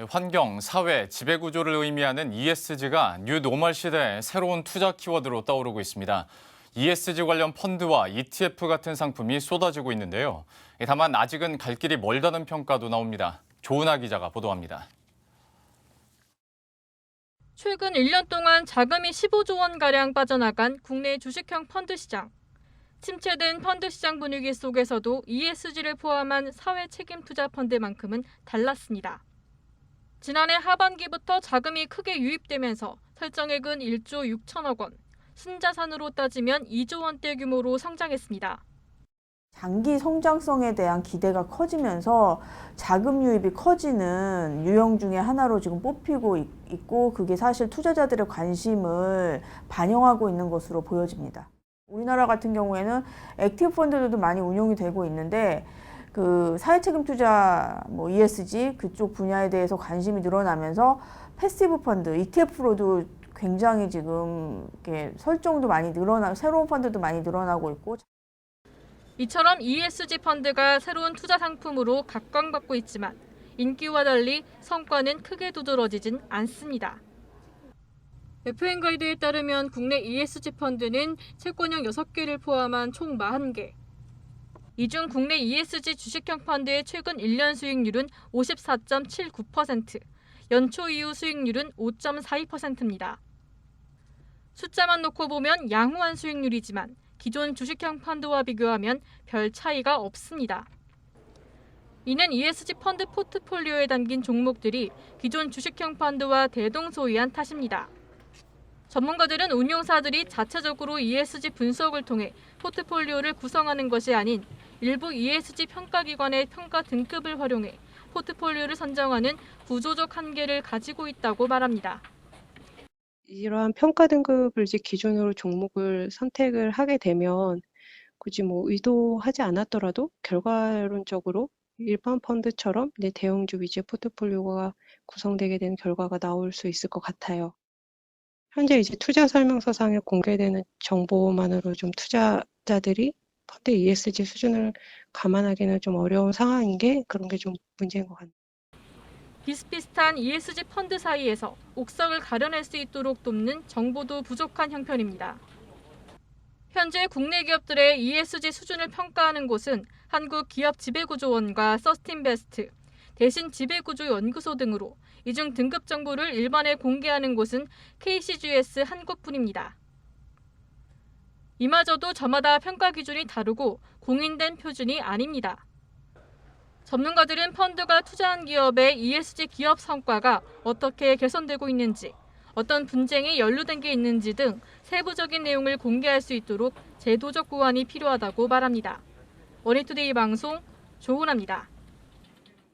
환경, 사회, 지배구조를 의미하는 ESG가 뉴 노멀 시대의 새로운 투자 키워드로 떠오르고 있습니다. ESG 관련 펀드와 ETF 같은 상품이 쏟아지고 있는데요. 다만 아직은 갈 길이 멀다는 평가도 나옵니다. 조은하 기자가 보도합니다. 최근 1년 동안 자금이 15조 원가량 빠져나간 국내 주식형 펀드 시장. 침체된 펀드 시장 분위기 속에서도 ESG를 포함한 사회 책임 투자 펀드만큼은 달랐습니다. 지난해 하반기부터 자금이 크게 유입되면서 설정액은 1조 6천억 원, 순자산으로 따지면 2조 원대 규모로 성장했습니다. 장기 성장성에 대한 기대가 커지면서 자금 유입이 커지는 유형 중에 하나로 지금 뽑히고 있고, 그게 사실 투자자들의 관심을 반영하고 있는 것으로 보여집니다. 우리나라 같은 경우에는 액티브 펀드들도 많이 운용이 되고 있는데, 그 사회책임 투자, ESG 그쪽 분야에 대해서 관심이 늘어나면서 패시브 펀드, ETF로도 굉장히 지금 이렇게 설정도 많이 새로운 펀드도 많이 늘어나고 있고. 이처럼 ESG 펀드가 새로운 투자 상품으로 각광받고 있지만 인기와 달리 성과는 크게 두드러지진 않습니다. FN 가이드에 따르면 국내 ESG 펀드는 채권형 6개를 포함한 총 40개. 이 중 국내 ESG 주식형 펀드의 최근 1년 수익률은 54.79%, 연초 이후 수익률은 5.42%입니다. 숫자만 놓고 보면 양호한 수익률이지만 기존 주식형 펀드와 비교하면 별 차이가 없습니다. 이는 ESG 펀드 포트폴리오에 담긴 종목들이 기존 주식형 펀드와 대동소이한 탓입니다. 전문가들은 운용사들이 자체적으로 ESG 분석을 통해 포트폴리오를 구성하는 것이 아닌 일부 ESG 평가기관의 평가 등급을 활용해 포트폴리오를 선정하는 구조적 한계를 가지고 있다고 말합니다. 이러한 평가 등급을 이제 기준으로 종목을 선택을 하게 되면 굳이 의도하지 않았더라도 결과론적으로 일반 펀드처럼 대형주 위주의 포트폴리오가 구성되게 되는 결과가 나올 수 있을 것 같아요. 현재 이제 투자 설명서상에 공개되는 정보만으로 좀 투자자들이 펀드 ESG 수준을 감안하기는 좀 어려운 상황인 게 그런 게 좀 문제인 것 같아요. 비슷비슷한 ESG 펀드 사이에서 옥석을 가려낼 수 있도록 돕는 정보도 부족한 형편입니다. 현재 국내 기업들의 ESG 수준을 평가하는 곳은 한국기업지배구조원과 서스틴베스트, 대신지배구조연구소 등으로 이 중 등급 정보를 일반에 공개하는 곳은 KCGS 한곳뿐입니다. 이마저도 저마다 평가 기준이 다르고 공인된 표준이 아닙니다. 전문가들은 펀드가 투자한 기업의 ESG 기업 성과가 어떻게 개선되고 있는지, 어떤 분쟁이 연루된 게 있는지 등 세부적인 내용을 공개할 수 있도록 제도적 보완이 필요하다고 말합니다. 머니투데이 방송 조은하입니다.